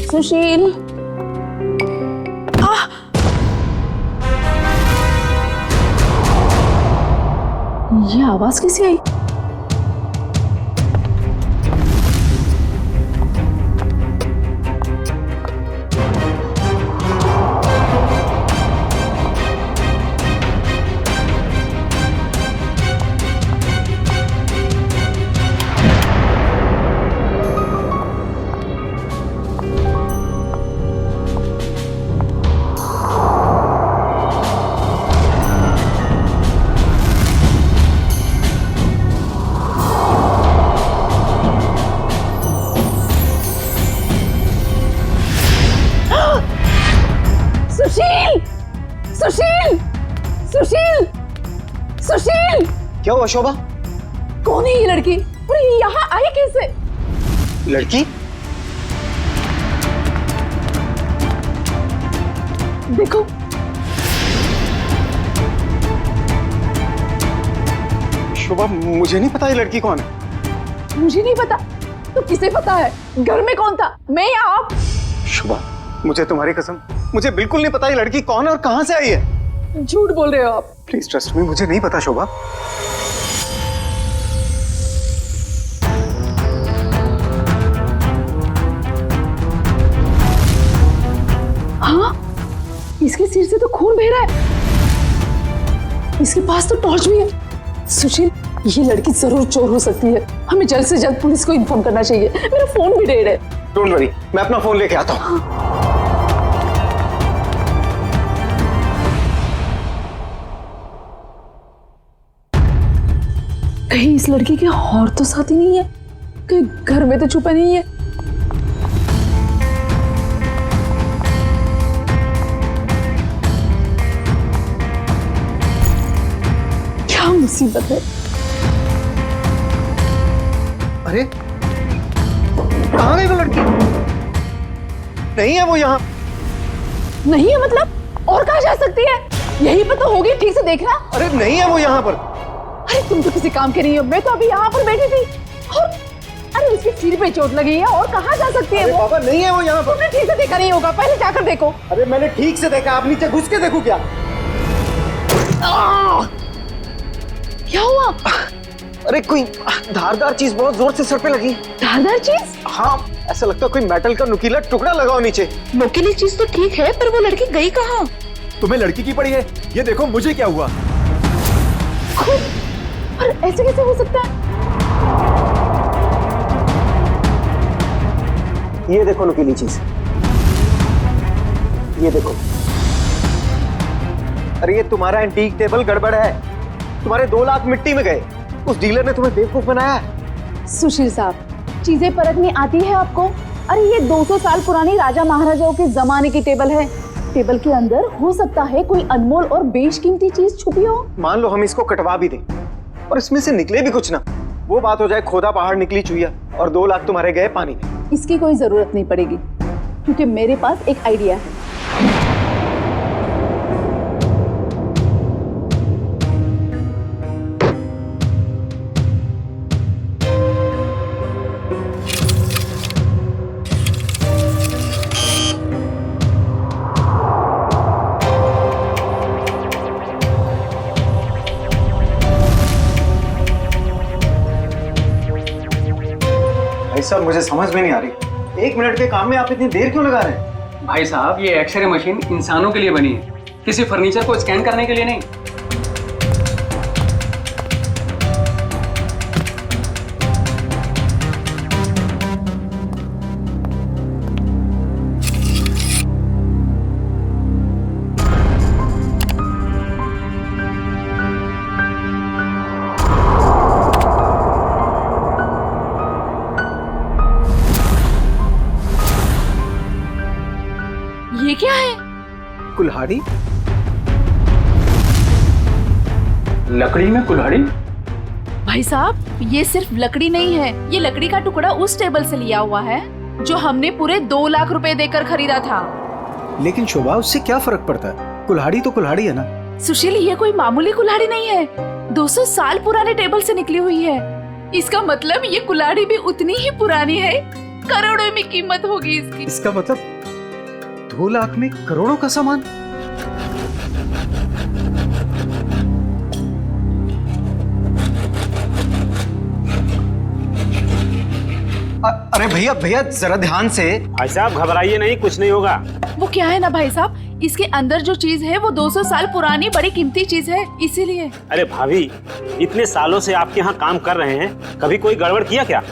सुशील, ये आवाज कैसे आई? सुशील, सुशील, सुशील, सुशील! क्या हुआ शोभा? कौन है ये लड़की और ये यहाँ आई कैसे? लड़की? देखो, शोभा मुझे नहीं पता ये लड़की कौन है। मुझे नहीं पता तो किसे पता है? घर में कौन था, मैं या आप? शोभा मुझे तुम्हारी कसम, मुझे बिल्कुल नहीं पता ये लड़की कौन है और कहां से आई है। झूठ बोल रहे हो आप। प्लीज ट्रस्ट मी, मुझे नहीं पता शोभा। हाँ, इसके सिर से तो खून बह रहा है। इसके पास तो टॉर्च भी है। सुशील, ये लड़की जरूर चोर हो सकती है। हमें जल्द से जल्द पुलिस को इन्फॉर्म करना चाहिए। मेरा फोन भी डेड है। डोंट वरी, मैं अपना फोन लेके आता हूँ। कहीं इस लड़की के और तो साथी नहीं है? कहीं घर में तो छुपा नहीं है? क्या मुसीबत है? अरे कहाँ गई वो लड़की? नहीं है वो यहाँ। नहीं है मतलब और कहाँ जा सकती है? यही पर तो होगी, ठीक से देखना। अरे नहीं है वो यहाँ पर। अरे तुम तो किसी काम के नहीं हो। मैं तो अभी यहाँ पर बैठी थी और अरे उसके सिर पे चोट लगी है और कहाँ जा सकती है वो? पापा नहीं है वो यहाँ पर। तुमने ठीक से देखा नहीं होगा, पहले जाकर देखो। अरे मैंने ठीक से देखा, आप नीचे घुस के देखो क्या? क्या हुआ? अरे कोई धारदार चीज बहुत जोर से सर पे लगी। धारदार चीज? हाँ, ऐसा लगता है कोई मेटल का नुकीला टुकड़ा लगाओ नीचे। नुकीली चीज तो ठीक है, पर वो लड़की गई कहाँ? तुम्हें लड़की की पड़ी है? ये देखो मुझे क्या हुआ। और ऐसे कैसे हो सकता है? ये देखो नुकीली चीज, ये देखो। अरे ये तुम्हारा एंटीक टेबल गड़बड़ है। तुम्हारे 2 लाख मिट्टी में गए। उस डीलर ने तुम्हें बेवकूफ बनाया है। सुशील साहब, चीजें परखनी आती है आपको? अरे ये 200 साल पुरानी राजा महाराजाओं के जमाने की टेबल है। टेबल के अंदर हो सकता है कोई अनमोल और बेशकीमती चीज छुपी हो। मान लो हम इसको कटवा भी दें और इसमें से निकले भी कुछ ना, वो बात हो जाए खोदा पहाड़ निकली चुईया और 2 लाख तुम्हारे गए पानी में। इसकी कोई जरूरत नहीं पड़ेगी क्योंकि मेरे पास एक आइडिया है। भाई साहब मुझे समझ में नहीं आ रही, 1 मिनट के काम में आप इतनी देर क्यों लगा रहे हैं? भाई साहब, ये एक्सरे मशीन इंसानों के लिए बनी है, किसी फर्नीचर को स्कैन करने के लिए नहीं। ये क्या है? कुल्हाड़ी? लकड़ी में कुल्हाड़ी? भाई साहब, ये सिर्फ लकड़ी नहीं है, ये लकड़ी का टुकड़ा उस टेबल से लिया हुआ है जो हमने पूरे 2 लाख रुपए देकर खरीदा था। लेकिन शोभा, उससे क्या फर्क पड़ता है? कुल्हाड़ी तो कुल्हाड़ी है ना। सुशील, ये कोई मामूली कुल्हाड़ी नहीं है, 200 साल पुराने टेबल से निकली हुई है। इसका मतलब ये कुल्हाड़ी भी उतनी ही पुरानी है करोड़ों में कीमत होगी इसकी। इसका मतलब 2 लाख में करोड़ों का सामान? अरे भैया भैया जरा ध्यान से। भाई साहब घबराइए नहीं, कुछ नहीं होगा। वो क्या है ना भाई साहब, इसके अंदर जो चीज है वो 200 साल पुरानी बड़ी कीमती चीज है, इसीलिए। अरे भाभी, इतने सालों से आपके यहाँ काम कर रहे हैं, कभी कोई गड़बड़ किया क्या?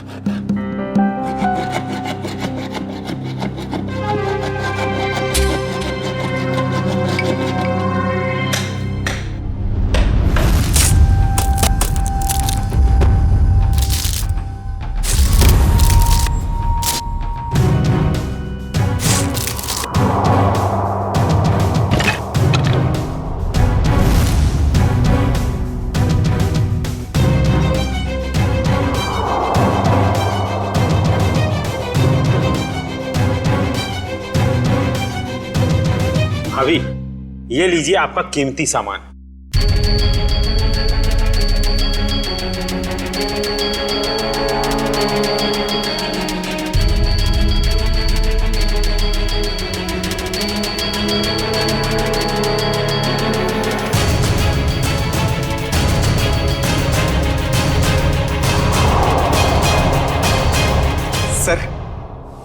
भाभी, ये लीजिए आपका कीमती सामान।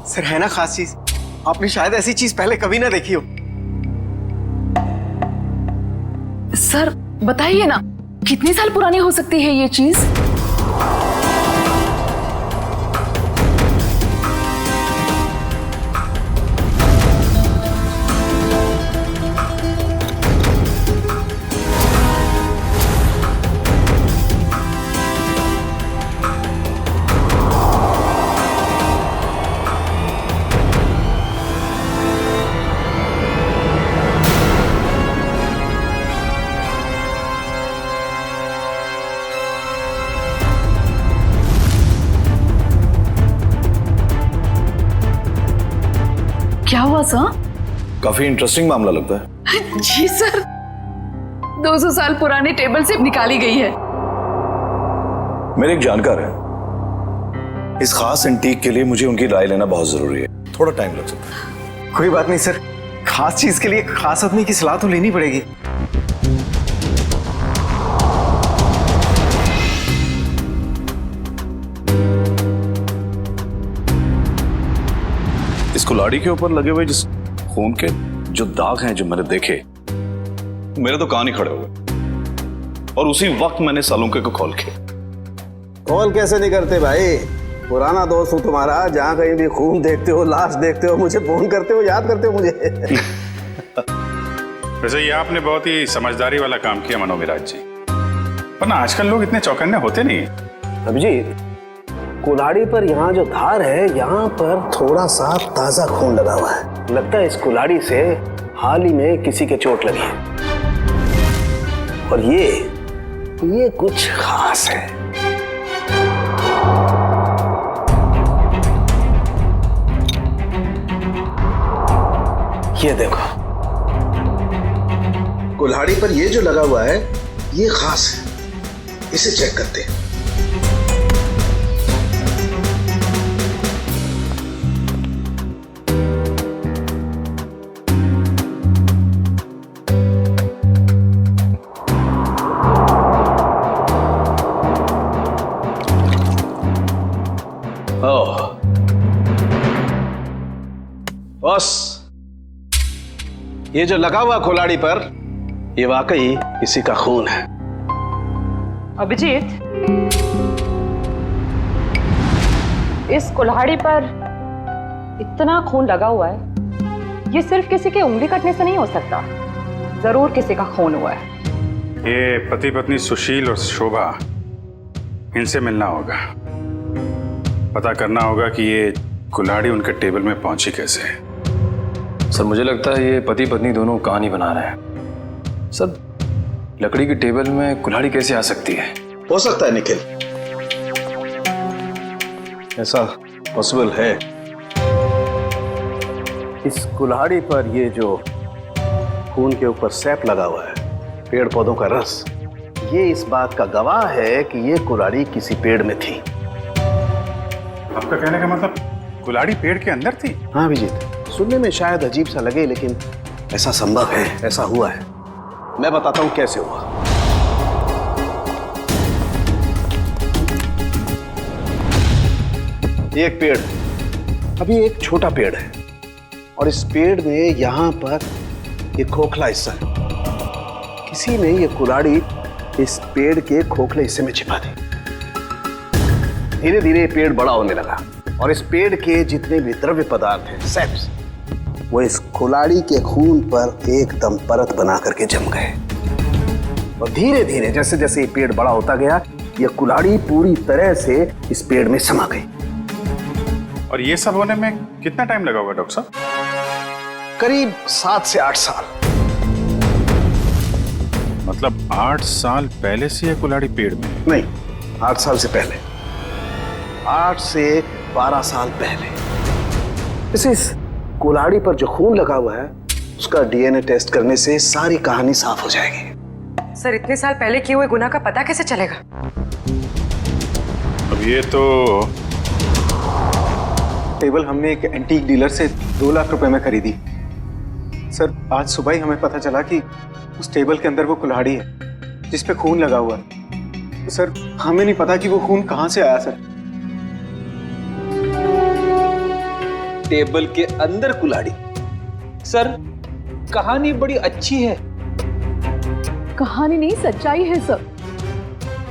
सर है ना खास चीज, आपने शायद ऐसी चीज पहले कभी ना देखी हो। सर बताइए ना, कितने साल पुरानी हो सकती है ये चीज? क्या हुआ सर? काफी इंटरेस्टिंग मामला लगता है। जी सर, 200 साल पुरानी टेबल से निकाली गई है। मेरे एक जानकार है, इस खास एंटीक के लिए मुझे उनकी राय लेना बहुत जरूरी है, थोड़ा टाइम लग सकता है। कोई बात नहीं सर, खास चीज के लिए खास आदमी की सलाह तो लेनी पड़ेगी। इस कुल्हाड़ी के ऊपर लगे हुए जिस खून के जो दाग हैं जो मैंने देखे, मेरे तो कान ही खड़े हो गए। और उसी वक्त मैंने सालुंके को कॉल किया। कॉल कैसे नहीं करते भाई, पुराना दोस्त हूँ तुम्हारा, जहाँ कहीं भी खून देखते हो, लाश देखते हो, मुझे फोन करते हो, याद करते हो मुझे। वैसे ये आपने बहुत ही समझदारी वाला काम किया मनोविराज जी, वरना आजकल लोग इतने चौकन्ने होते नहीं। अभिजीत, कुल्हाड़ी पर यहाँ जो धार है, यहाँ पर थोड़ा सा ताजा खून लगा हुआ है। लगता है इस कुल्हाड़ी से हाल ही में किसी के चोट लगी है। और ये कुछ खास है। ये देखो, कुल्हाड़ी पर ये जो लगा हुआ है ये खास है, इसे चेक करते हैं। बस ये जो लगा हुआ कुल्हाड़ी पर, ये वाकई किसी का खून है। अभिजीत, इस कुल्हाड़ी पर इतना खून लगा हुआ है, ये सिर्फ किसी के उंगली कटने से नहीं हो सकता, जरूर किसी का खून हुआ है। ये पति पत्नी सुशील और शोभा, इनसे मिलना होगा, पता करना होगा कि ये कुल्हाड़ी उनके टेबल में पहुंची कैसे। सर मुझे लगता है ये पति पत्नी दोनों कहानी बना रहे हैं। सर लकड़ी की टेबल में कुल्हाड़ी कैसे आ सकती है? हो सकता है निखिल, ऐसा पॉसिबल है। इस कुल्हाड़ी पर ये जो खून के ऊपर सैप लगा हुआ है, पेड़ पौधों का रस, ये इस बात का गवाह है कि ये कुल्हाड़ी किसी पेड़ में थी। आपका कहने का मतलब कुल्हाड़ी पेड़ के अंदर थी? हाँ अभिजीत, सुनने में शायद अजीब सा लगे लेकिन ऐसा संभव है, ऐसा हुआ है। मैं बताता हूं कैसे हुआ। ये एक पेड़ है, अभी एक छोटा पेड़ है और इस पेड़ में यहां पर एक खोखला हिस्सा है। किसी ने ये कुल्हाड़ी इस पेड़ के खोखले हिस्से में छिपा दी। धीरे धीरे ये पेड़ बड़ा होने लगा और इस पेड़ के जितने भी द्रव्य पदार्थ हैं, सेप्स, वो इस कुल्हाड़ी के खून पर एकदम परत बना करके जम गए। और धीरे धीरे जैसे जैसे ये पेड़ बड़ा होता गया, ये कुल्हाड़ी पूरी तरह से इस पेड़ में समा गई। और ये सब होने में कितना टाइम लगा होगा डॉक्टर साहब? करीब 7 से 8 साल। मतलब 8 साल पहले से ये कुल्हाड़ी पेड़ में? नहीं, 8 साल से पहले, 8 से 12 साल पहले। इस कुल्हाड़ी पर जो खून लगा हुआ है उसका डीएनए टेस्ट करने से सारी कहानी साफ हो जाएगी। सर, इतने साल पहले किए हुए गुनाह का पता कैसे चलेगा? अब ये तो टेबल हमने एक एंटीक डीलर से 2 लाख रुपए में खरीदी। सर, आज सुबह ही हमें पता चला कि उस टेबल के अंदर वो कुल्हाड़ी है जिस पे खून लगा हुआ है। तो सर, हमें नहीं पता कि वो खून कहां से आया। सर, टेबल के अंदर कुल्हाड़ी? सर, कहानी बड़ी अच्छी है। कहानी नहीं, सच्चाई है सर।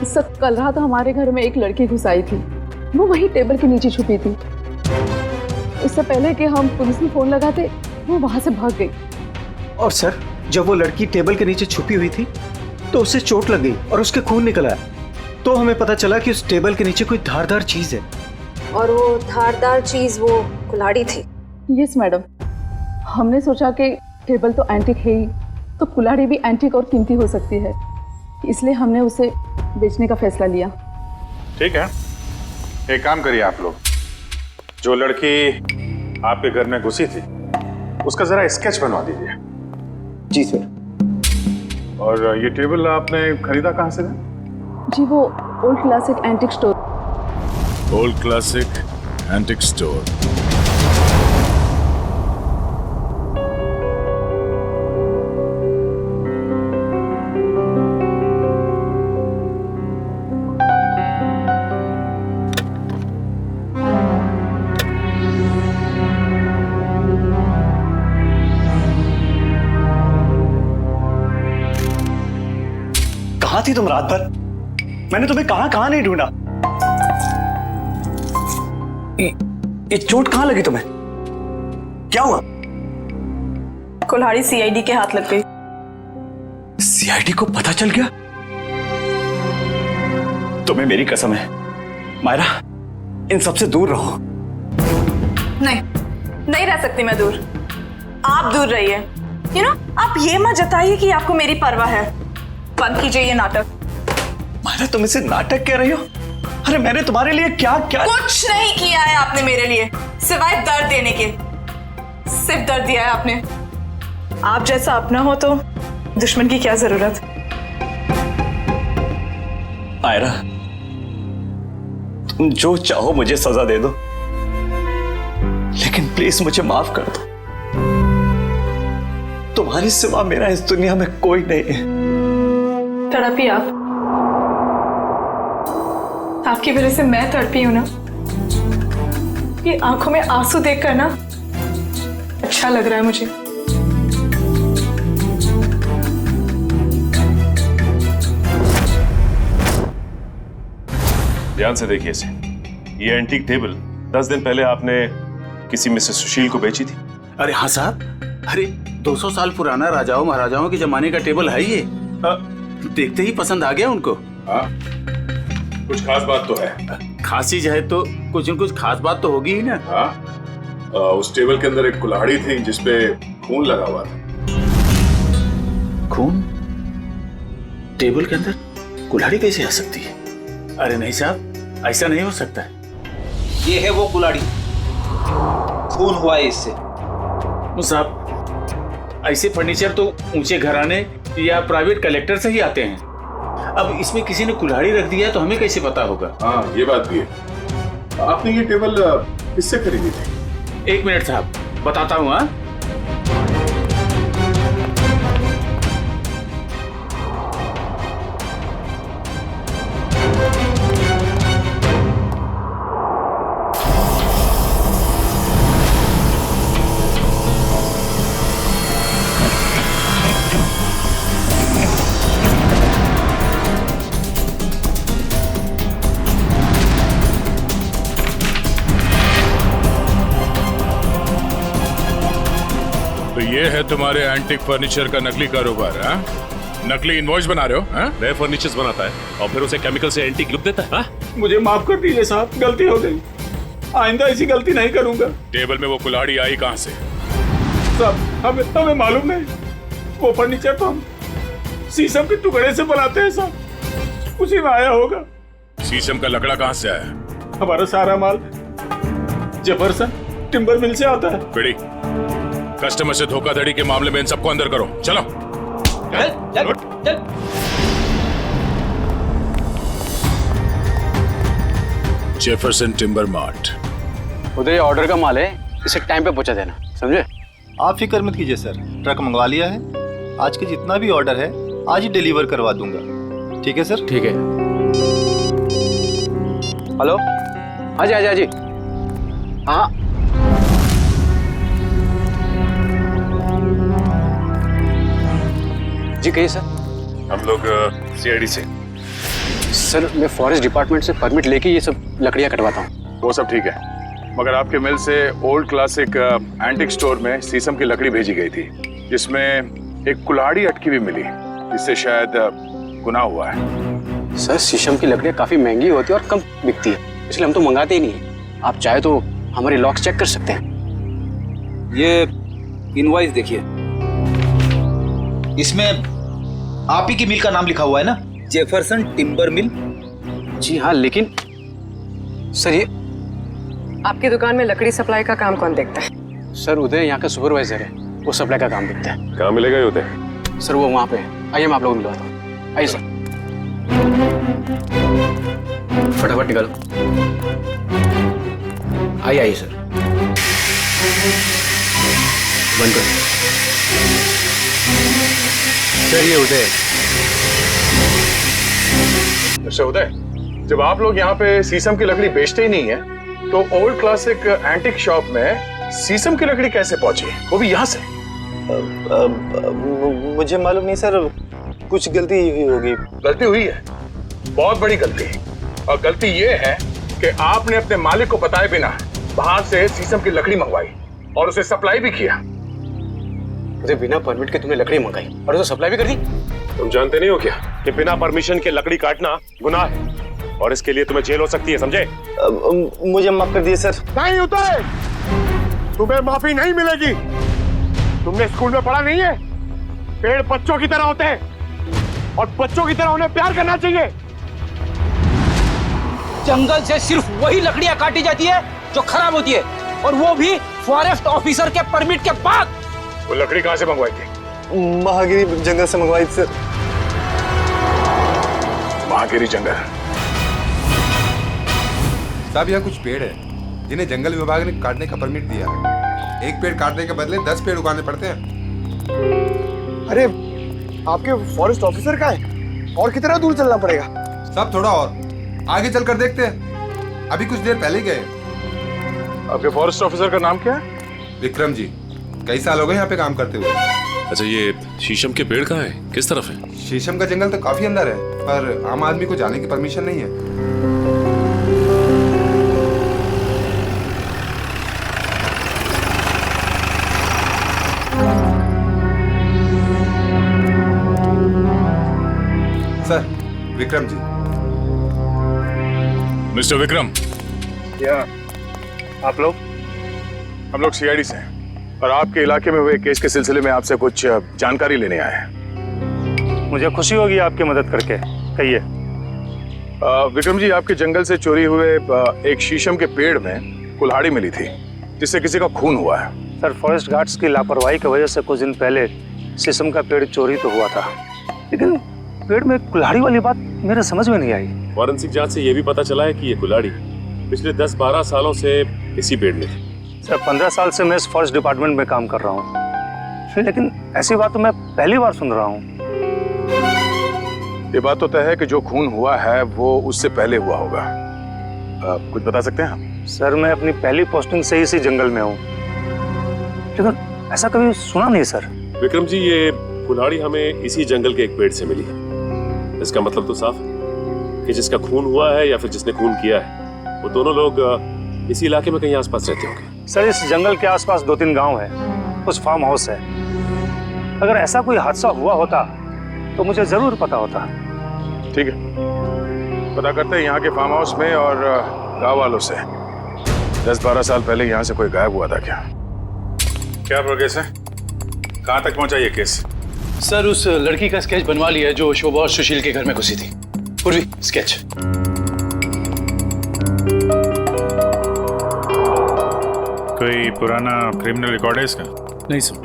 सर, कल रात हमारे घर में एक लड़की घुस आई थी। वो वही टेबल के नीचे छुपी थी। उससे पहले कि हम पुलिस में फोन लगाते, वो वहां से भाग गई। और सर, जब वो लड़की टेबल के नीचे छुपी हुई थी तो उसे चोट लग गई और उसके खून निकल आया। तो हमें पता चला कि उस टेबल के नीचे कोई धारदार चीज है। और वो धारदार चीज वो कुल्हाड़ी थी। यस मैडम, हमने सोचा कि टेबल तो एंटीक है ही, तो कुल्हाड़ी भी एंटीक और कीमती हो सकती है, इसलिए हमने उसे बेचने का फैसला लिया। ठीक है, एक काम करिए आप लोग, जो लड़की आपके घर में घुसी थी उसका जरा स्केच बनवा दीजिए। जी सर। और ये टेबल आपने खरीदा कहाँ से? जी, वो old classic antique store. Old classic antique store. कहाँ थी तुम रात भर? मैंने तुम्हें कहाँ नहीं ढूंढा। ये चोट कहाँ लगी तुम्हें? क्या हुआ? कुल्हाड़ी सीआईडी के हाथ लग गई। सीआईडी को पता चल गया? तुम्हें मेरी कसम है मायरा, इन सबसे दूर रहो। नहीं रह सकती मैं दूर। आप दूर रहिए। यू नो, आप ये मत जताइए कि आपको मेरी परवाह है। बंद कीजिए ये नाटक। मायरा, तुम इसे नाटक कह रही हो? अरे मैंने तुम्हारे लिए क्या कुछ नहीं किया है आपने मेरे लिए, सिवाय दर्द देने के। सिर्फ दर्द दिया है आपने। आप जैसा अपना हो तो दुश्मन की क्या जरूरत। मायरा, तुम जो चाहो मुझे सजा दे दो, लेकिन प्लीज मुझे माफ कर दो। तुम्हारे सिवा मेरा इस दुनिया में कोई नहीं है। तड़पी आपकी वजह से मैं तड़पी हूं ना। ये आंखों में आंसू देखकर ना अच्छा लग रहा है मुझे। ध्यान से देखिए इसे। ये एंटीक टेबल 10 दिन पहले आपने किसी मिसेस सुशील को बेची थी। अरे हाँ साहब, अरे 200 साल पुराना राजाओं महाराजाओं के जमाने का टेबल है ये। देखते ही पसंद आ गया उनको। हाँ, कुछ खास बात तो है। खास चीज है तो कुछ न कुछ खास बात तो होगी ही ना। हाँ, उस टेबल के अंदर एक कुल्हाड़ी थी जिसपे खून लगा हुआ था। खून? टेबल के अंदर कुल्हाड़ी कैसे आ सकती है? अरे नहीं साहब, ऐसा नहीं हो सकता है। ये है वो कुल्हाड़ी, खून हुआ है इससे। साहब, ऐसे फर्नीचर तो ऊंचे घराने या प्राइवेट कलेक्टर से ही आते हैं। अब इसमें किसी ने कुल्हाड़ी रख दिया तो हमें कैसे पता होगा? हाँ, ये बात भी है। आपने ये टेबल किससे खरीदी थी? 1 मिनट साहब, बताता हूँ। हाँ, तो ये है तुम्हारे एंटीक फर्नीचर का नकली कारोबार, हाँ? नकली इनवॉइस बना रहे हो, हाँ? नए फर्नीचर्स बनाता है और फिर उसे केमिकल से एंटीक लुक देता है, हाँ? मुझे माफ कर दीजिए साहब, गलती हो गई। आइंदा ऐसी गलती नहीं करूंगा। टेबल में वो कुल्हाड़ी आई कहाँ से? साहब हमें मालूम नहीं। वो फर्नीचर तो हम शीशम के टुकड़े से बनाते हैं साहब, उसी में आया होगा। शीशम का लकड़ा कहाँ से आया? हमारा सारा माल जेफरसन टिम्बर मिल से आता है। बिड़ी, कस्टमर से धोखाधड़ी के मामले में इन सबको अंदर करो। चलो चल। Jefferson timber mart. उधर ऑर्डर का माल है, इसे टाइम पे पहुंचा देना, समझे? आप फिक्र मत कीजिए सर, ट्रक मंगवा लिया है। आज के जितना भी ऑर्डर है आज ही डिलीवर करवा दूंगा। ठीक है सर? ठीक है। हेलो, हाँ जी। हाँ जी, कहिए सर। हम लोग सीआईडी से। सर मैं फॉरेस्ट डिपार्टमेंट से परमिट लेके ये सब लकड़ियाँ कटवाता हूँ। वो सब ठीक है, मगर आपके मिल से ओल्ड क्लासिक एंटिक स्टोर में शीशम की लकड़ी भेजी गई थी, जिसमें एक कुल्हाड़ी अटकी भी मिली, जिससे शायद गुनाह हुआ है। सर शीशम की लकड़ियाँ काफी महंगी होती है और कम बिकती है, इसलिए हम तो मंगाते ही नहीं। आप चाहे तो हमारे लॉक्स चेक कर सकते हैं। ये इनवॉइस देखिए, इसमें आप ही की मिल का नाम लिखा हुआ है ना, जेफरसन टिम्बर मिल। जी हाँ, लेकिन सर ये आपकी दुकान में लकड़ी सप्लाई का काम कौन देखता है? सर उदय यहाँ का सुपरवाइजर है, वो सप्लाई का काम देखता है। कहाँ मिलेगा ये उदय? सर वो वहाँ पे है, आइए मैं आप लोगों को मिलवाता हूँ। आइए सर, फटाफट निकालो। आइए सर, बंद करो। सर ये उदय। अच्छा उदय, जब आप लोग यहाँ पे शीशम की लकड़ी बेचते ही नहीं है, तो ओल्ड क्लासिक एंटिक शॉप में शीशम की लकड़ी कैसे पहुंची, वो भी यहाँ से? मुझे मालूम नहीं सर, कुछ गलती हुई होगी। गलती हुई है, बहुत बड़ी गलती, और गलती ये है कि आपने अपने मालिक को बताए बिना बाहर से शीशम की लकड़ी मंगवाई और उसे सप्लाई भी किया। उसे बिना परमिट के तुमने लकड़ी मंगाई और उसे सप्लाई भी कर दी। तुम जानते नहीं हो क्या कि बिना परमिशन के लकड़ी काटना गुनाह है और इसके लिए तुम्हें जेल हो सकती है, समझे? मुझे माफ कर दिए सर। नहीं उदय, तुम्हें माफी नहीं मिलेगी। तुमने स्कूल में पढ़ा नहीं है, पेड़ बच्चों की तरह होते हैं और बच्चों की तरह उन्हें प्यार करना चाहिए। जंगल से सिर्फ वही लकड़ियां काटी जाती है जो खराब होती है, और वो भी फॉरेस्ट ऑफिसर के परमिट के बाद। वो लकड़ी कहाँ से मंगवाई थी? महागिरी जंगल से मंगवाई थी सर। महागिरी जंगल? साहब यहाँ कुछ पेड़ है जिन्हें जंगल विभाग ने काटने का परमिट दिया है। एक पेड़ काटने के बदले 10 पेड़ उगाने पड़ते हैं। अरे आपके फॉरेस्ट ऑफिसर का है, और कितना दूर चलना पड़ेगा? साहब थोड़ा और आगे चलकर देखते हैं, अभी कुछ देर पहले गए। आपके फॉरेस्ट ऑफिसर का नाम क्या है? विक्रम जी, कई साल हो गए यहाँ पे काम करते हुए। अच्छा ये शीशम के पेड़ कहाँ है, किस तरफ है? शीशम का जंगल तो काफी अंदर है, पर आम आदमी को जाने की परमिशन नहीं है। सर विक्रम जी। मिस्टर विक्रम। क्या आप लोग? हम लोग सीआईडी से हैं और आपके इलाके में हुए केस के सिलसिले में आपसे कुछ जानकारी लेने आए हैं। मुझे खुशी होगी आपकी मदद करके, कहिए। विक्रम जी, आपके जंगल से चोरी हुए एक शीशम के पेड़ में कुल्हाड़ी मिली थी, जिससे किसी का खून हुआ है। सर फॉरेस्ट गार्ड्स की लापरवाही की वजह से कुछ दिन पहले शीशम का पेड़ चोरी तो हुआ था, लेकिन पेड़ में कुल्हाड़ी वाली बात मेरे समझ में नहीं आई। फॉरेंसिक जांच से ये भी पता चला है कि ये कुल्हाड़ी पिछले 10-12 सालों से इसी पेड़ में थी। सर 15 साल से मैं इस फॉरेस्ट डिपार्टमेंट में काम कर रहा हूँ, लेकिन ऐसी बात तो मैं पहली बार सुन रहा हूँ। ये बात तो तय है कि जो खून हुआ है वो उससे पहले हुआ होगा। कुछ बता सकते हैं आप? सर मैं अपनी पहली पोस्टिंग से इसी जंगल में हूँ, लेकिन ऐसा कभी सुना नहीं सर। विक्रम जी, ये कुल्हाड़ी हमें इसी जंगल के एक पेड़ से मिली है। इसका मतलब तो साफ है कि जिसका खून हुआ है या फिर जिसने खून किया है वो दोनों लोग इसी इलाके में कहीं आसपास रहते होंगे। सर इस जंगल के आसपास 2-3 गांव है, कुछ फार्म हाउस है। अगर ऐसा कोई हादसा हुआ होता तो मुझे जरूर पता होता। ठीक है, पता करते हैं यहाँ के फार्म हाउस में और गांव वालों से 10-12 साल पहले यहाँ से कोई गायब हुआ था क्या? क्या प्रोग्रेस है? कहाँ तक पहुँचा ये केस? सर उस लड़की का स्केच बनवा लिया है जो शोभा और सुशील के घर में घुसी थी। पूर्वी स्केच। कोई पुराना क्रिमिनल रिकॉर्ड है इसका? नहीं सर।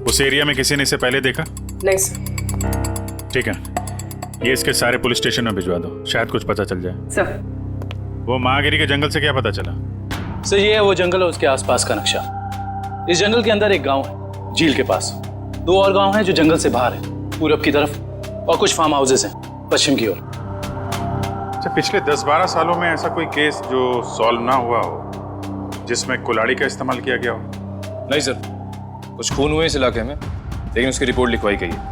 उस एरिया में किसी ने इसे पहले देखा? नहीं सर। ठीक है, ये इसके सारे पुलिस स्टेशन में भिजवा दो, शायद कुछ पता चल जाए। सर वो महागिरी के जंगल से क्या पता चला? सर ये है वो जंगल और उसके आसपास का नक्शा। इस जंगल के अंदर एक गांव है झील के पास, 2 और गांव हैं जो जंगल से बाहर है पूरब की तरफ, और कुछ फार्म हाउसेस हैं पश्चिम की ओर। अच्छा, पिछले 10-12 सालों में ऐसा कोई केस जो सॉल्व ना हुआ हो जिसमें कुल्हाड़ी का इस्तेमाल किया गया हो? नहीं सर, कुछ खून हुए इस इलाके में, लेकिन उसकी रिपोर्ट लिखवाई गई है।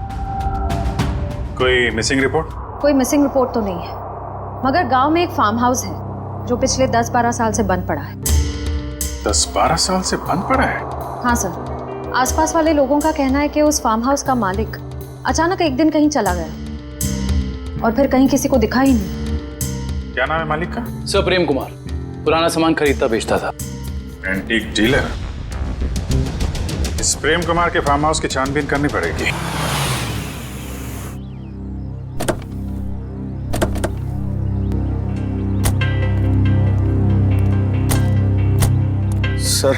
कोई मिसिंग रिपोर्ट? कोई मिसिंग रिपोर्ट तो नहीं है, मगर गांव में एक फार्म हाउस है जो पिछले 10-12 साल से बंद पड़ा है। 10-12 साल से बंद पड़ा है? हाँ सर, आसपास वाले लोगों का कहना है कि उस फार्म हाउस का मालिक अचानक एक दिन कहीं चला गया और फिर कहीं किसी को दिखा ही नहीं। क्या नाम है मालिक का? सर प्रेम कुमार, पुराना सामान खरीदता बेचता था। Antique dealer? इस प्रेम कुमार के फार्म हाउस की छानबीन करनी पड़ेगी। सर,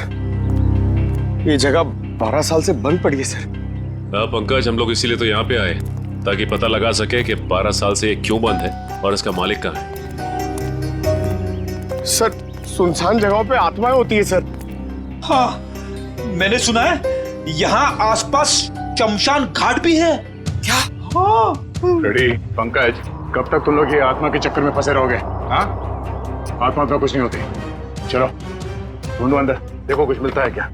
ये जगह 12 साल से बंद पड़ी है सर। हाँ पंकज, हम लोग इसीलिए तो यहाँ पे आए ताकि पता लगा सके कि 12 साल से ये क्यों बंद है और इसका मालिक कहाँ है। सर, सुनसान जगहों पे आत्माएं होती है सर। हाँ, मैंने सुना है यहाँ आसपास शमशान घाट भी है। क्या? हाँ। रेडी पंकज, कब तक तुम लोग ये आत्मा के चक्कर में फंसे रहोगे? हाँ, आत्मा का कुछ नहीं होती। चलो ढूंढो अंदर, देखो कुछ मिलता है क्या।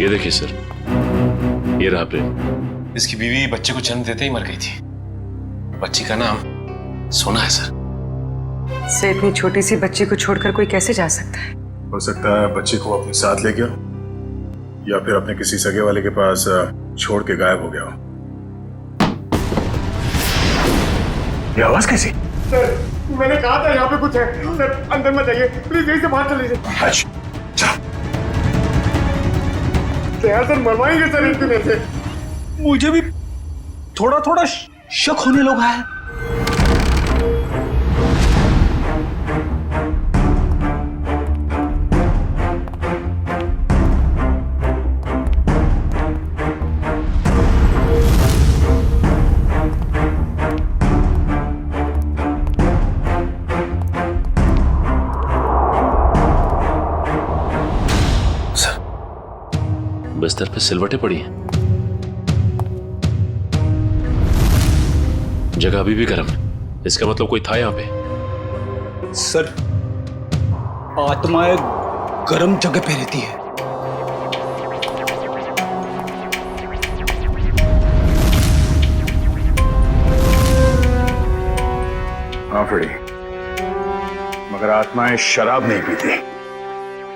ये देखिए सर, ये रहा प्रेम। इसकी बीवी बच्चे को जन्म देते ही मर गई थी। बच्ची का नाम सोना है सर। से इतनी छोटी सी बच्ची को छोड़कर कोई कैसे जा सकता है? हो सकता है बच्चे को अपने साथ ले गया या फिर अपने किसी सगे वाले के पास छोड़ के गायब हो गया हो। ये आवाज कैसी? सर, मैंने कहा था यहाँ पे कुछ है। सर, अंदर मत जाइए प्लीज, यहीं से बाहर चले जाइए। सर, मरवाएंगे सर एक दिन ऐसे। मुझे भी थोड़ा थोड़ा शक होने लगा है। बिस्तर पे सिलवटें पड़ी हैं। जगह अभी भी गर्म है, इसका मतलब कोई था यहाँ पे। सर, आत्माएं गर्म जगह पे रहती है। हाँ फ्रेडी, मगर आत्माएं शराब नहीं पीती।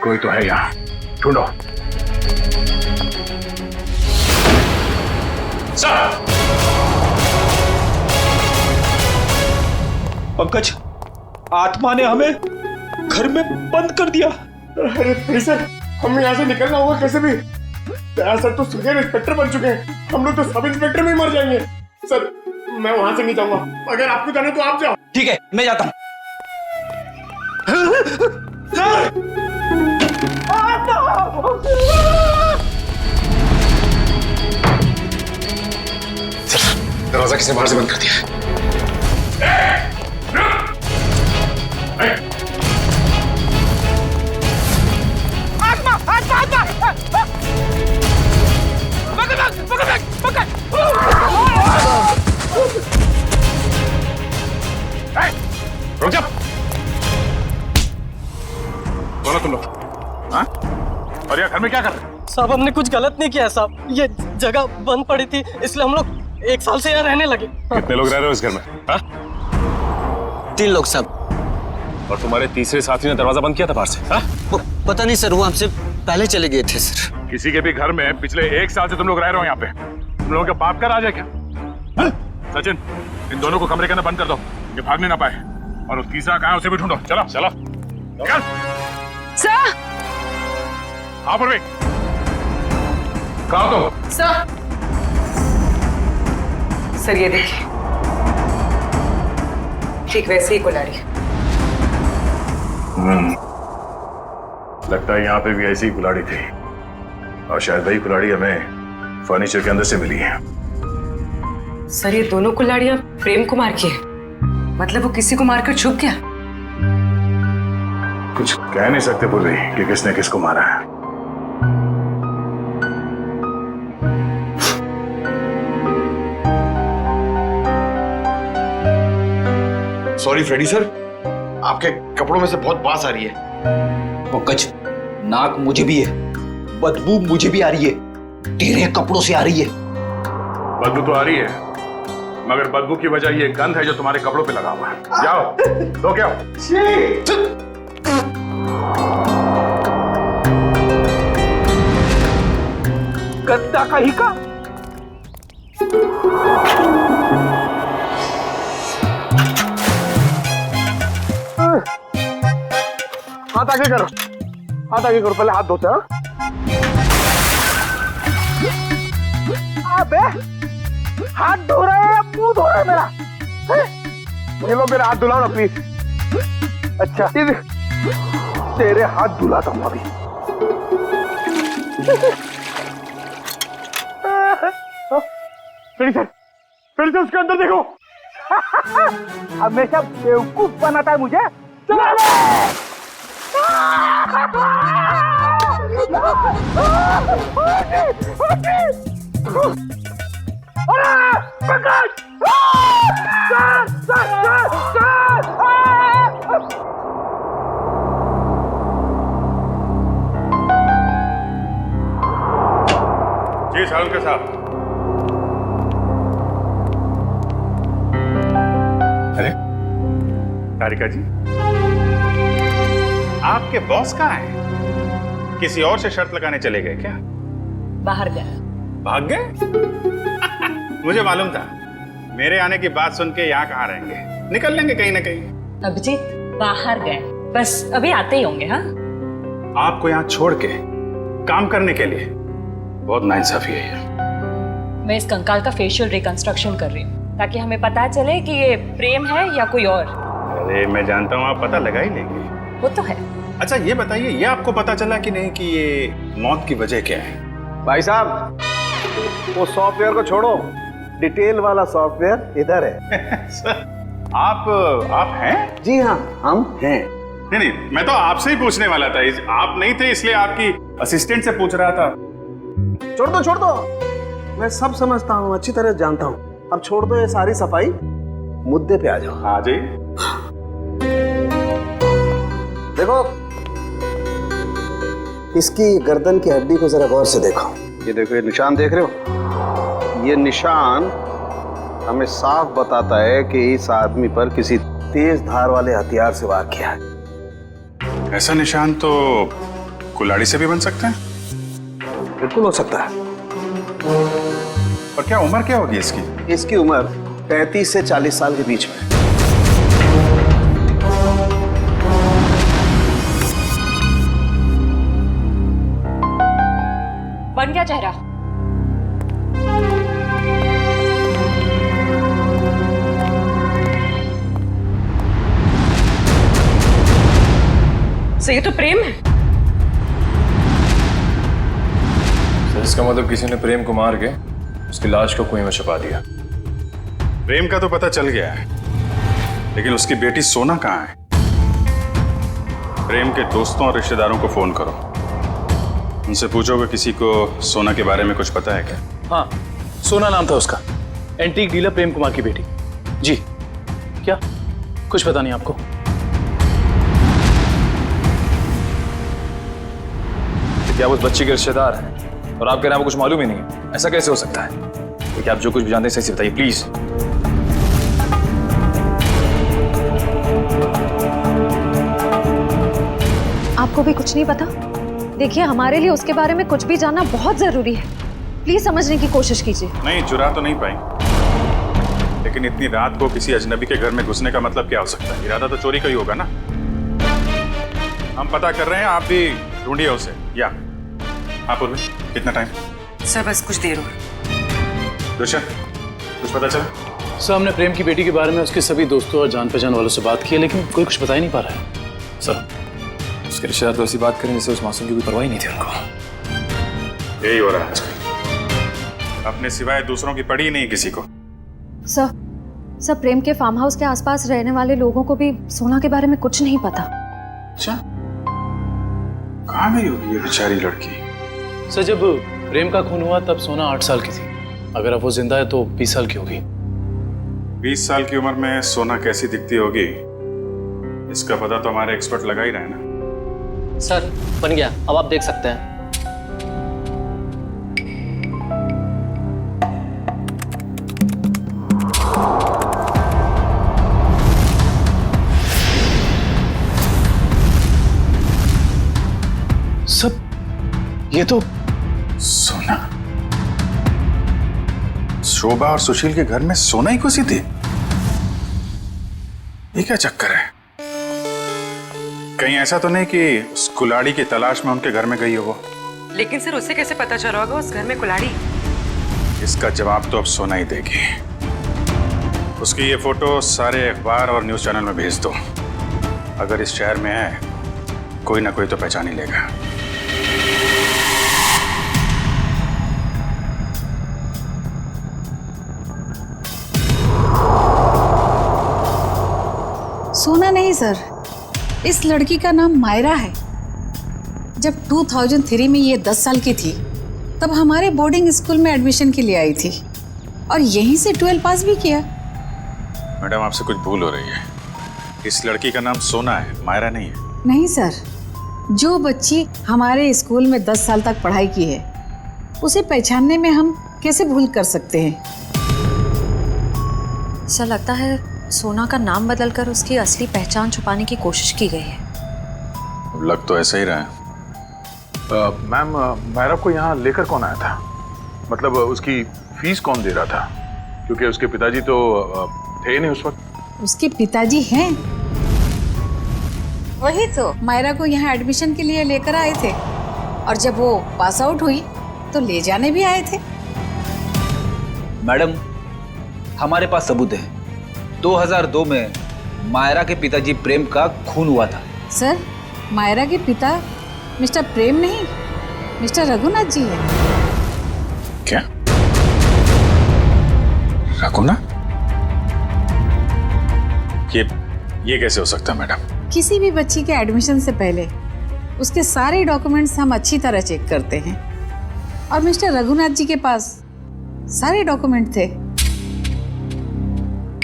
कोई तो है यहाँ, ढूंढो। पंकज, आत्मा ने हमें घर में बंद कर दिया। अरे सर, हमें यहाँ से निकलना होगा कैसे भी। सर तो सुजन इंस्पेक्टर बन चुके हैं, हम लोग तो सब इंस्पेक्टर में ही मर जाएंगे। सर मैं वहां से नहीं जाऊंगा, अगर आपको जाना तो आप जाओ। ठीक है, मैं जाता हूँ। दरवाजा किसने बाहर से बंद कर दिया है? आत्मा, आत्मा, आत्मा! पकड़! रुक जा! बोलो तुम लोग, हाँ? और यार घर में क्या कर रहे? साहब हमने कुछ गलत नहीं किया साहब, ये जगह बंद पड़ी थी इसलिए हम लोग 1 साल से यहाँ रहने लगे। कितने लोग रह रहे हो इस घर में? हाँ? 3 लोग साहब। और तुम्हारे तीसरे साथी ने दरवाजा बंद किया था बाहर से? हाँ? पता नहीं सर, वो हमसे पहले चले गए थे सर। किसी के भी घर में पिछले 1 साल से तुम लोग रह रहे हो यहाँ पे, तुम लोगों के बाप का राज है क्या? हाँ? सचिन, इन दोनों को कमरे के अंदर बंद कर दो, ये भागने ना पाए। और वो तीसरा कहाँ है उसे भी ढूंढो। चलो चलो चल। सर! हाँ पूर्वी, कहाँ हो तुम? सर ये देखिए, ठीक वैसे ही कुल्हाड़ी। लगता है यहाँ पे भी ऐसी ही कुल्हाड़ी थी, और शायद वही कुल्हाड़ी हमें फर्नीचर के अंदर से मिली है। सर ये दोनों कुल्हाड़ियां प्रेम कुमार की है, मतलब वो किसी को मारकर छुप गया। कुछ कह नहीं सकते पूर्वी कि किसने किसको मारा है। सॉरी फ्रेडी सर, आपके कपड़ों में से बहुत बास आ रही है। पंकज, नाक मुझे भी है, बदबू मुझे भी आ रही है, तेरे कपड़ों से आ रही है। बदबू तो आ रही है, मगर बदबू की वजह ये गंध है जो तुम्हारे कपड़ों पे लगा हुआ है। जाओ तो क्या गद्दा का ही का। हाथ आगे करो, हाथ आगे करो, पहले हाथ धोते हैं। अबे हाथ धो रहे हैं, मुंह धो रहा है मेरा। ये लो मेरा हाथ धुलाओ ना प्लीज। अच्छा तेरे हाथ धुलाता हूँ अभी। फिर से उसके अंदर देखो। हमेशा बेवकूफ बनाता है मुझे। चलो जी साहब के साथ। अरे तारिका जी, आपके बॉस कहाँ हैं? किसी और से शर्त लगाने चले गए क्या? बाहर गए। भाग गए? मुझे मालूम था, मेरे आने की बात सुन के यहाँ कहाँ रहेंगे, निकल लेंगे कहीं ना कहीं। अभिजीत बाहर गए, बस अभी आते ही होंगे। हाँ, आपको यहाँ छोड़ के काम करने के लिए बहुत नाइंसाफी है ये। मैं इस कंकाल का फेशियल रिकंस्ट्रक्शन कर रही हूँ ताकि हमें पता चले कि ये प्रेम है या कोई और। अरे मैं जानता हूँ आप पता लगा ही लेंगे। वो तो है। अच्छा ये बताइए, ये आपको पता चला कि नहीं कि ये मौत की वजह क्या है? भाई साहब, वो सॉफ्टवेयर को छोड़ो, डिटेल वाला सॉफ्टवेयर इधर है। सर, आप हैं? जी हाँ, हम हैं। नहीं, मैं तो आपसे ही पूछने वाला था। आप नहीं थे इसलिए आपकी असिस्टेंट से पूछ रहा था। छोड़ दो, मैं सब समझता हूँ, अच्छी तरह जानता हूँ। अब छोड़ दो ये सारी सफाई, मुद्दे पे आ जाओ। आ जाइए। देखो, इसकी गर्दन की हड्डी को जरा गौर से देखो। ये देखो, ये निशान देख रहे हो? ये निशान हमें साफ बताता है कि इस आदमी पर किसी तेज धार वाले हथियार से वार किया है। ऐसा निशान तो कुल्हाड़ी से भी बन सकता है? बिल्कुल हो सकता है। और क्या उम्र क्या होगी इसकी? इसकी उम्र 35 से 40 साल के बीच में। बन गया चेहरा? सर ये तो प्रेम है। सर इसका मतलब किसी ने प्रेम को मार के उसकी लाश को कुएं में छुपा दिया। प्रेम का तो पता चल गया है, लेकिन उसकी बेटी सोना कहाँ है? प्रेम के दोस्तों और रिश्तेदारों को फोन करो, उनसे पूछोगे किसी को सोना के बारे में कुछ पता है क्या? हाँ, सोना नाम था उसका, एंटीक डीलर प्रेम कुमार की बेटी। जी क्या कुछ पता नहीं आपको? क्या वो उस बच्ची के रिश्तेदार हैं और आपके नाम कुछ मालूम ही नहीं है? ऐसा कैसे हो सकता है? तो क्या आप जो कुछ भी जानते हैं सही से बताइए प्लीज। आपको भी कुछ नहीं पता? देखिए हमारे लिए उसके बारे में कुछ भी जानना बहुत जरूरी है। प्लीज समझने की कोशिश कीजिए। नहीं, चुरा तो नहीं पाई, लेकिन इतनी रात को किसी अजनबी के घर में घुसने का मतलब क्या हो सकता है? इरादा तो चोरी का ही होगा ना। हम पता कर रहे हैं, आप भी ढूंढिए उसे। या आप उर्वी, कितना टाइम? सर बस कुछ देर हो। दुष्यंत, कुछ पता चला? सर हमने प्रेम की बेटी के बारे में उसके सभी दोस्तों और जान पहचान वालों से बात की है, लेकिन कोई कुछ बता ही नहीं पा रहा है। सर उसके रिश्तेदार तो ऐसी बात करें जैसे उस मासूम की कोई परवाह ही नहीं थी उनको। यही हो रहा है आजकल, अपने सिवाय दूसरों की पड़ी ही नहीं किसी को। सर प्रेम के फार्म हाउस के आसपास रहने वाले लोगों को भी सोना के बारे में कुछ नहीं पता। अच्छा, कहाँ गई होगी ये बेचारी लड़की? सर जब प्रेम का खून हुआ तब सोना 8 साल की थी। अगर अब वो जिंदा है तो 20 साल की होगी। 20 साल की उम्र में सोना कैसी दिखती होगी, इसका पता तो हमारे एक्सपर्ट लगा ही रहे ना। सर बन गया, अब आप देख सकते हैं। सब ये तो सोना, शोभा और सुशील के घर में सोना ही घुसी थी। ये क्या चक्कर है? कहीं ऐसा तो नहीं कि उस कुल्हाड़ी की तलाश में उनके घर में गई हो वो? लेकिन सर उसे कैसे पता चला होगा उस घर में कुल्हाड़ी? इसका जवाब तो अब सोना ही देगी। उसकी ये फोटो सारे अखबार और न्यूज चैनल में भेज दो। अगर इस शहर में है कोई ना कोई तो पहचान ही लेगा। सोना नहीं सर, इस लड़की का नाम मायरा है। जब 2003 में ये 10 साल की थी तब हमारे बोर्डिंग स्कूल में एडमिशन के लिए आई थी और यहीं से 12 पास भी किया। मैडम आपसे कुछ भूल हो रही है। इस लड़की का नाम सोना है, मायरा नहीं है। नहीं सर, जो बच्ची हमारे स्कूल में 10 साल तक पढ़ाई की है उसे पहचानने में हम कैसे भूल कर सकते हैं? सर लगता है सोना का नाम बदलकर उसकी असली पहचान छुपाने की कोशिश की गई है। लग तो ऐसा ही रहा है। मैम, मायरा को यहाँ लेकर कौन आया था? मतलब उसकी फीस कौन दे रहा था? क्योंकि उसके पिताजी तो थे नहीं उस वक्त। उसके पिताजी हैं, वही तो मायरा को यहाँ एडमिशन के लिए लेकर आए थे और जब वो पास आउट हुई तो ले जाने भी आए थे। मैडम हमारे पास सबूत है। 2002 में मायरा के पिताजी प्रेम का खून हुआ था। सर मायरा के पिता मिस्टर प्रेम नहीं, मिस्टर रघुनाथ जी है। क्या? रघुनाथ? ये कैसे हो सकता है मैडम? किसी भी बच्ची के एडमिशन से पहले उसके सारे डॉक्यूमेंट्स हम अच्छी तरह चेक करते हैं और मिस्टर रघुनाथ जी के पास सारे डॉक्यूमेंट थे।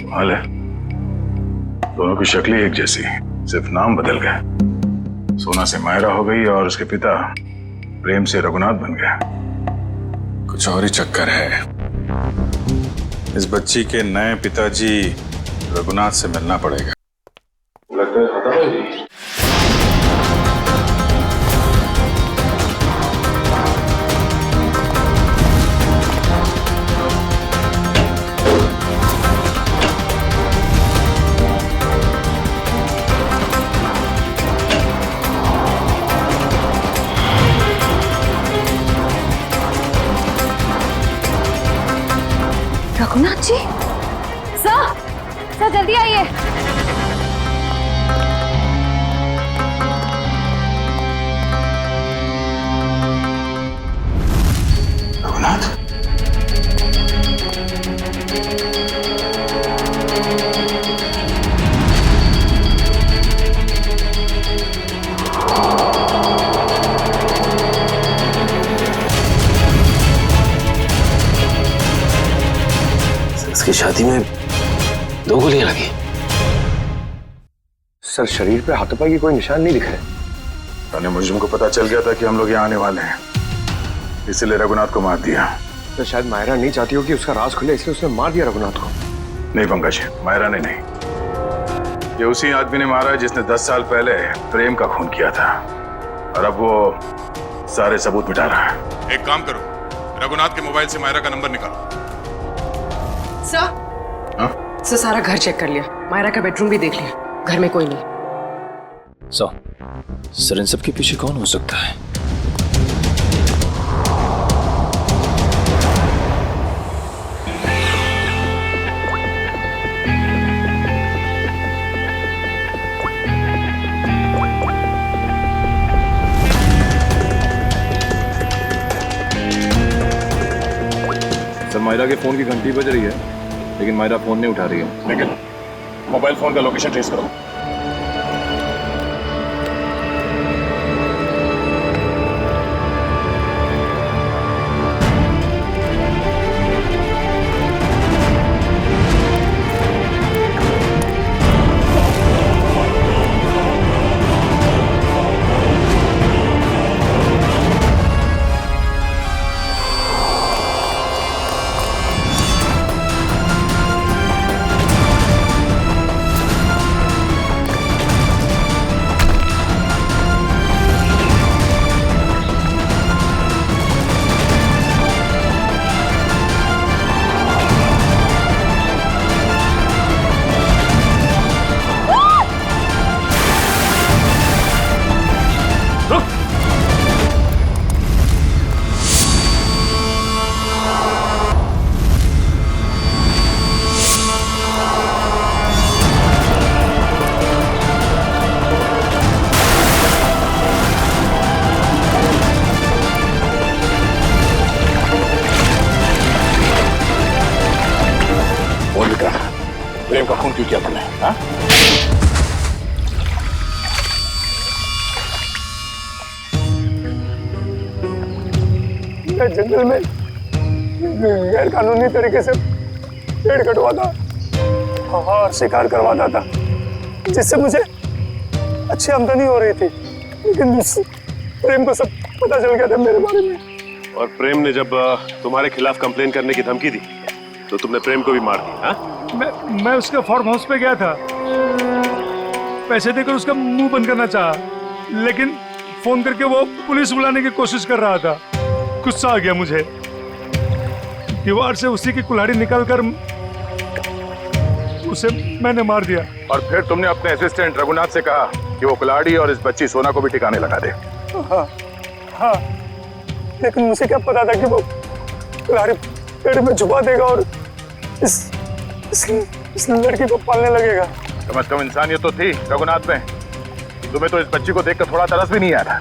हाल है, दोनों की शक्लें एक जैसी, सिर्फ नाम बदल गए। सोना से मायरा हो गई और उसके पिता प्रेम से रघुनाथ बन गया। कुछ और ही चक्कर है। इस बच्ची के नए पिताजी रघुनाथ से मिलना पड़ेगा। लगता है खत्म हो गई। पिताजी, सर जल्दी आइए। रघुनाथ, इसकी शादी में 2 गोलियां लगी। सर, शरीर पे हाथोपाई की कोई निशान नहीं दिख रहे। थाने मुझको पता चल गया था कि हम लोग यहाँ आने वाले हैं, इसलिए रघुनाथ को मार दिया। तो शायद मायरा नहीं चाहती हो कि उसका राज खुले, इसलिए उसने मार दिया रघुनाथ को। नहीं पंकज, मायरा ने नहीं, ये उसी आदमी ने मारा है जिसने 10 साल पहले प्रेम का खून किया था, और अब वो सारे सबूत मिटा रहा है। एक काम करो, रघुनाथ के मोबाइल से मायरा का नंबर निकालो। सर सारा घर चेक कर लिया, मायरा का बेडरूम भी देख लिया, घर में कोई नहीं। सर इन सब के पीछे कौन हो सकता है? सर मायरा के फोन की घंटी बज रही है, लेकिन मायरा फोन नहीं उठा रही है। लेकिन मोबाइल फोन का लोकेशन ट्रेस करो। प्रेम का खून क्यों किया तुमने? हाँ? मैं जंगल में गैर कानूनी तरीके से पेड़ कटवाता और शिकार करवाता था, जिससे मुझे अच्छी आमदनी हो रही थी। लेकिन प्रेम को सब पता चल गया था मेरे बारे में। और प्रेम ने जब तुम्हारे खिलाफ कंप्लेन करने की धमकी दी तो तुमने प्रेम को भी मार दिया? हाँ? मैं उसके फार्म हाउस पे गया था, पैसे देकर उसका मुंह बंद करना चाहा, लेकिन फोन करके वो पुलिस बुलाने की कोशिश कर रहा था। गुस्सा आ गया मुझे, दीवार से उसी की कुल्हाड़ी निकालकर उसे मैंने मार दिया। और फिर तुमने अपने असिस्टेंट रघुनाथ से कहा कि वो कुल्हाड़ी और इस बच्ची सोना को भी ठिकाने लगा दे। हाँ, लेकिन मुझे क्या पता था कि वो कुल्हाड़ी पेड़ में छुपा देगा और इस लड़की को पालने लगेगा। कम से कम इंसानियत तो थी रघुनाथ में। तुम्हें तो इस बच्ची को देखकर थोड़ा तरस भी नहीं आया था।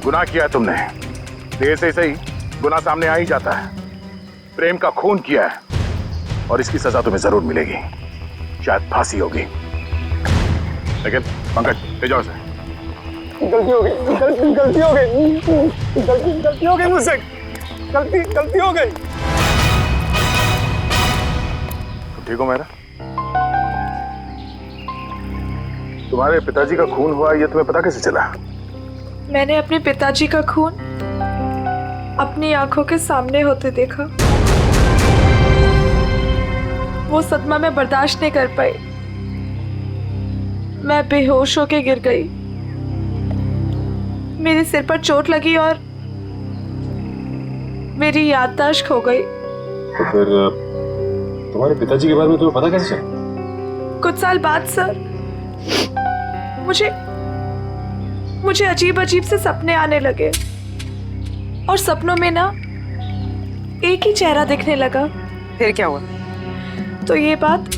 गुनाह किया है तुमने, देर से सही गुनाह सामने आ ही जाता है। प्रेम का खून किया है और इसकी सजा तुम्हें जरूर मिलेगी, शायद फांसी होगी। लेकिन पंकज, ले जाओ इसे। गलती हो गई, गलती हो गई, गलती हो गई मुझसे, गलती हो गई। ठीक हो मेरा? तुम्हारे पिताजी का खून हुआ ये तुम्हें पता कैसे चला? मैंने अपने पिताजी का खून अपनी आंखों के सामने होते देखा। वो सदमा मैं बर्दाश्त नहीं कर पाई, मैं बेहोश होके गिर गई। मेरे सिर पर चोट लगी और मेरी याददाश्त खो गई। तो फिर तुम्हारे पिताजी के बारे में तुम्हें पता कैसे चला? कुछ साल बाद सर, मुझे अजीब अजीब से सपने आने लगे और सपनों में ना एक ही चेहरा दिखने लगा। फिर क्या हुआ? तो ये बात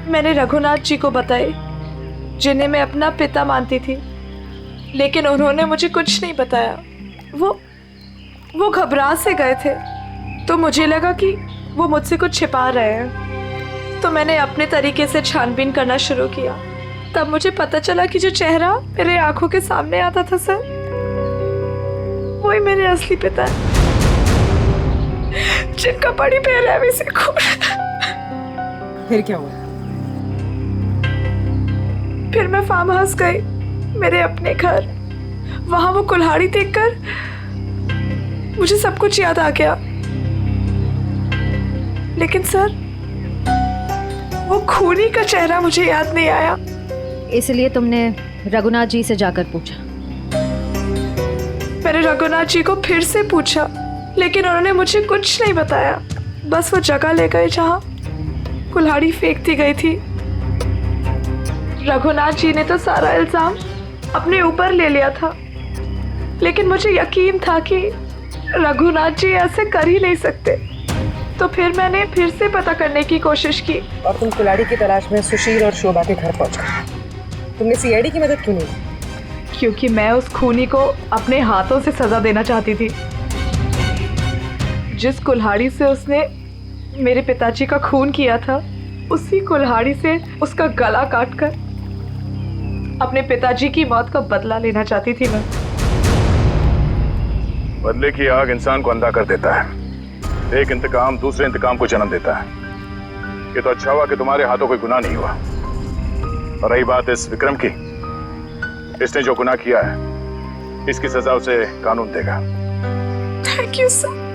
मैंने रघुनाथ जी को बताई, जिन्हें मैं अपना पिता मानती थी, लेकिन उन्होंने मुझे कुछ नहीं बताया। वो घबरा से गए थे, तो मुझे लगा कि वो मुझसे कुछ छिपा रहे हैं। तो मैंने अपने तरीके से छानबीन करना शुरू किया। तब मुझे पता चला कि जो चेहरा मेरे आंखों के सामने आता था सर, वही मेरे असली पिता है, जिनका बड़ी बेरहमी से खून। फिर क्या हुआ? फिर मैं फार्म हाउस गई, मेरे अपने घर। वहां वो कुल्हाड़ी देखकर मुझे सब कुछ याद आ गया। लेकिन सर, वो खूनी का चेहरा मुझे याद नहीं आया। इसलिए तुमने रघुनाथ जी से जाकर पूछा? मैंने रघुनाथ जी को फिर से पूछा, लेकिन उन्होंने मुझे कुछ नहीं बताया। बस वो जगह ले गए जहां कुल्हाड़ी फेंक दी गई थी। रघुनाथ जी ने तो सारा इल्जाम अपने ऊपर ले लिया था, लेकिन मुझे यकीन था कि रघुनाथ जी ऐसे कर ही नहीं सकते। तो फिर मैंने फिर से पता करने की कोशिश की। और तुम कुल्हाड़ी की तलाश में सुशील और शोभा के घर पहुंच गए। तुमने सीआईडी की मदद क्यों नहीं की? क्योंकि मैं उस खूनी को अपने हाथों से सजा देना चाहती थी। जिस कुल्हाड़ी से उसने मेरे पिताजी का खून किया था, उसी कुल्हाड़ी से उसका गला काटकर अपने पिताजी की मौत का बदला लेना चाहती थी मैं। बदले की आग इंसान को अंधा कर देता है। एक इंतकाम दूसरे इंतकाम को जन्म देता है। ये तो अच्छा हुआ कि तुम्हारे हाथों कोई गुनाह नहीं हुआ। और रही बात इस विक्रम की, इसने जो गुनाह किया है, इसकी सजा उसे कानून देगा। Thank you sir.